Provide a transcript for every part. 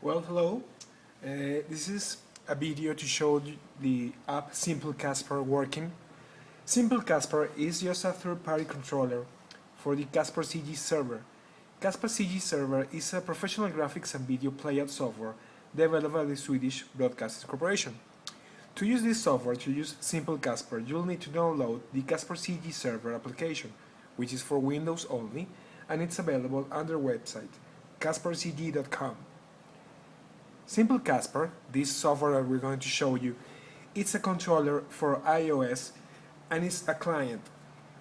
Well, hello. This is a video to show you the app SimpleCaspar working. SimpleCaspar is just a third-party controller for the Caspar CG server. Caspar CG server is a professional graphics and video playout software developed by the Swedish Broadcasting Corporation. To use this software, to use SimpleCaspar, you'll need to download the Caspar CG server application, which is for Windows only, and it's available on their website, casparcg.com. SimpleCaspar, this software that we're going to show you, it's a controller for iOS and it's a client.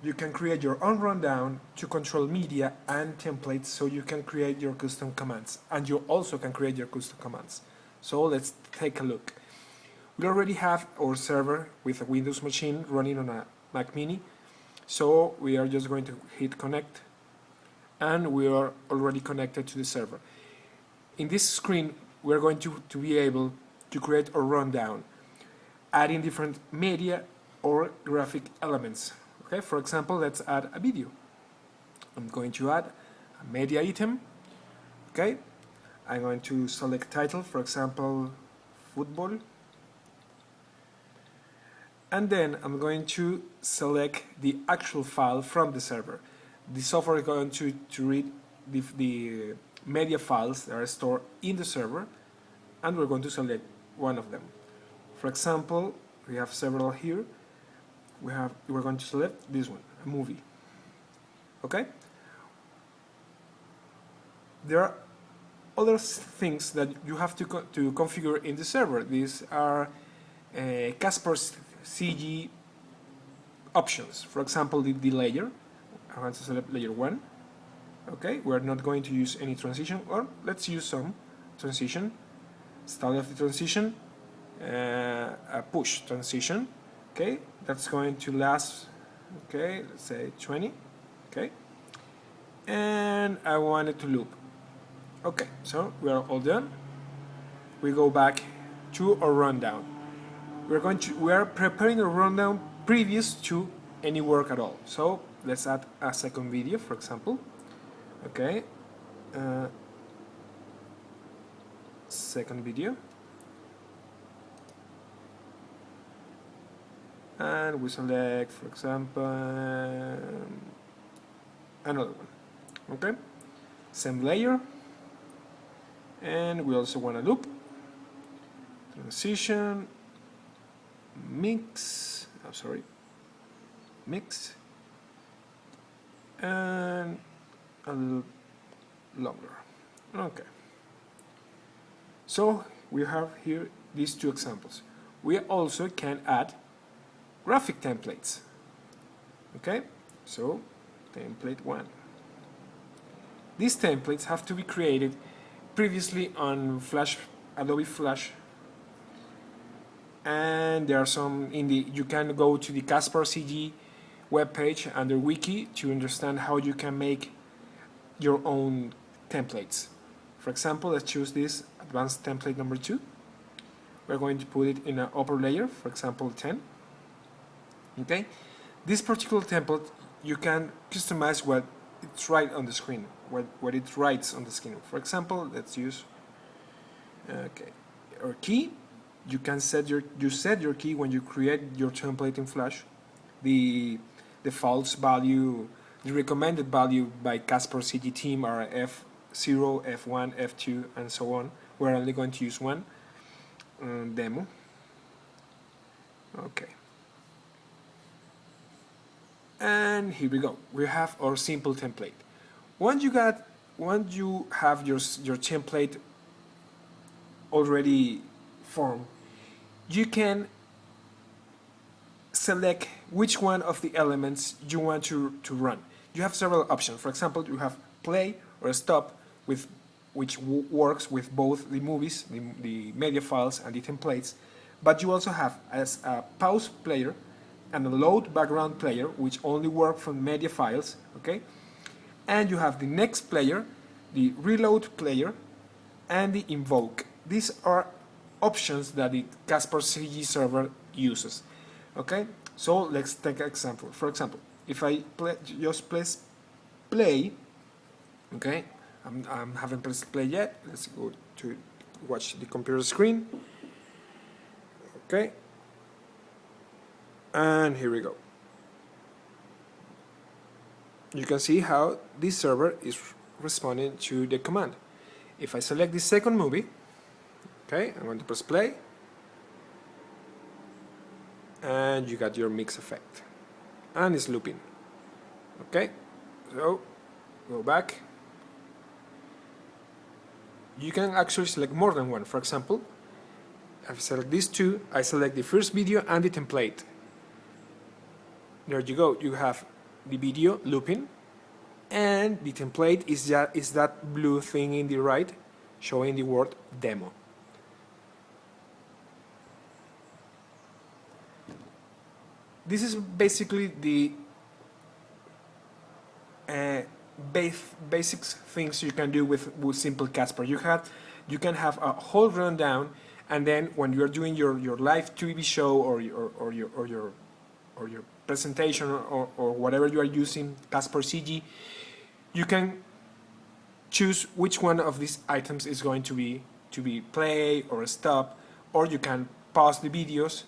You can create your own rundown to control media and templates, so you can create your custom commands, and you also can create your custom commands. So let's take a look. We already have our server with a Windows machine running on a Mac Mini, so we are just going to hit connect, and we are already connected to the server. In this screen, we're going to be able to create a rundown, adding different media or graphic elements. Okay, for example, let's add a video. I'm going to add a media item. Okay, I'm going to select title, for example, football. And then I'm going to select the actual file from the server. The software is going to read the media files that are stored in the server, and we're going to select one of them. For example, we have several here. We're going to select this one, a movie. Okay? There are other things that you have to configure in the server. These are Caspar CG options. For example, the layer. I want to select layer 1. Okay, we're not going to use any transition, or let's use some transition. Start of the transition, a push transition. Okay, that's going to last, okay, let's say 20. Okay, and I want it to loop. Okay, so we are all done. We go back to our rundown. We are preparing a rundown previous to any work at all. So let's add a second video, for example. Okay, second video, and we select, for example, another one. Okay, same layer, and we also want a loop, transition, mix, mix, and a little longer. Okay, so we have here these two examples. We also can add graphic templates. Okay, so template 1. These templates have to be created previously on Adobe Flash, and there are some you can go to the Caspar CG webpage under wiki to understand how you can make your own templates. For example, let's choose this advanced template number 2. We're going to put it in an upper layer, for example 10. Okay, this particular template you can customize what it's right on the screen, what it writes on the screen. For example, let's use our key. You can set your key when you create your template in Flash. The default value, the recommended value by Caspar CG team are F0, F1, F2, and so on. We're only going to use one demo. Okay. And here we go. We have our simple template. Once you have your template already formed, you can select which one of the elements you want to run. You have several options. For example, you have play or stop, which works with both the movies, the media files, and the templates. But you also have as a pause player and a load background player, which only work from media files. Okay, and you have the next player, the reload player, and the invoke. These are options that the Caspar CG server uses. Okay, so let's take an example. For example, if I just press play, okay, I haven't pressed play yet. Let's go to watch the computer screen. Okay, and here we go. You can see how this server is responding to the command. If I select the second movie, okay, I'm going to press play, and you got your mix effect, and it's looping. Okay, so go back. You can actually select more than one. For example, if I select these two, I select the first video and the template. There you go. You have the video looping, and the template is that blue thing in the right, showing the word demo. This is basically the basic things you can do with SimpleCaspar. You can have a whole rundown, and then when you're doing your live TV show or your presentation or whatever you are using, Caspar CG, you can choose which one of these items is going to be play or stop, or you can pause the videos,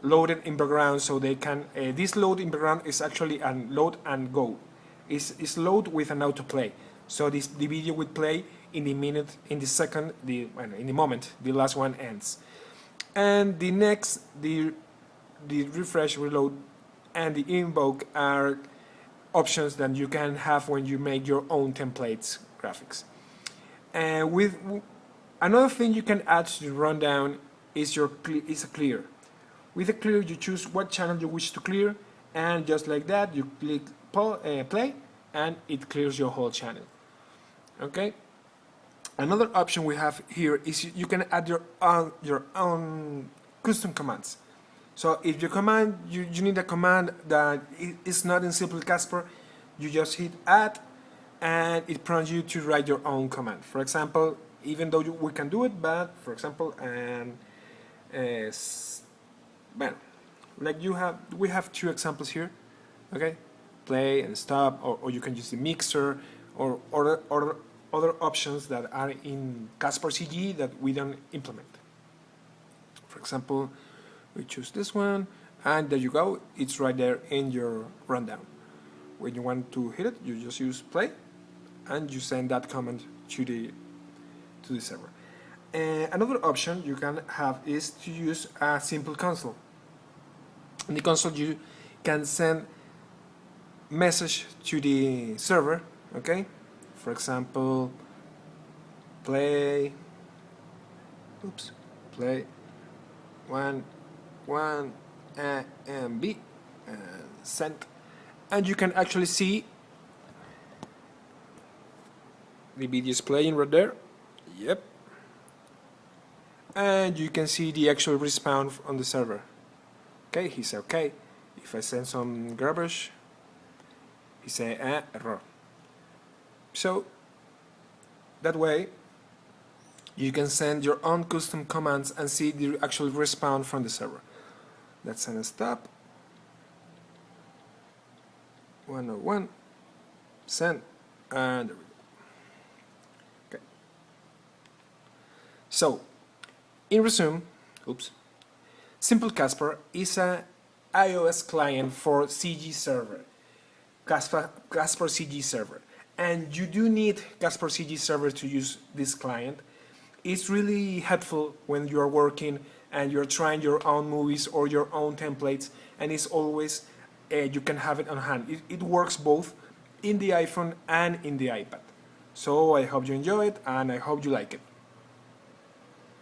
load it in background so they can. This load in background is actually a load and go. It's load with an autoplay, so the video would play in the minute, in the second, in the moment the last one ends, and the next, the refresh, reload, and the invoke are options that you can have when you make your own templates graphics. And with another thing you can add to the rundown is a clear. With a clear, you choose what channel you wish to clear, and just like that, you click play, and it clears your whole channel. Okay. Another option we have here is you can add your own custom commands. So if your command, you need a command that is not in SimpleCaspar, you just hit add, and it prompts you to write your own command. For example, even though we can do it, but for example, well, like we have two examples here. Okay, play and stop, or you can use the mixer or other options that are in Caspar CG that we don't implement. For example, we choose this one, and there you go, it's right there in your rundown. When you want to hit it, you just use play, and you send that command to the server. Another option you can have is to use a simple console. In the console, you can send message to the server. Okay, for example, play 1 MB sent, and you can actually see the video is playing right there. Yep, and you can see the actual response on the server. Okay, he said okay. If I send some garbage, he say error. So that way you can send your own custom commands and see the actual response from the server. Let's send a stop. 101 send, and there we go. Okay. So in resume, SimpleCaspar is an iOS client for CG server, Caspar CG server, and you do need Caspar CG server to use this client. It's really helpful when you are working and you're trying your own movies or your own templates, and it's always you can have it on hand. It works both in the iPhone and in the iPad. So I hope you enjoy it, and I hope you like it.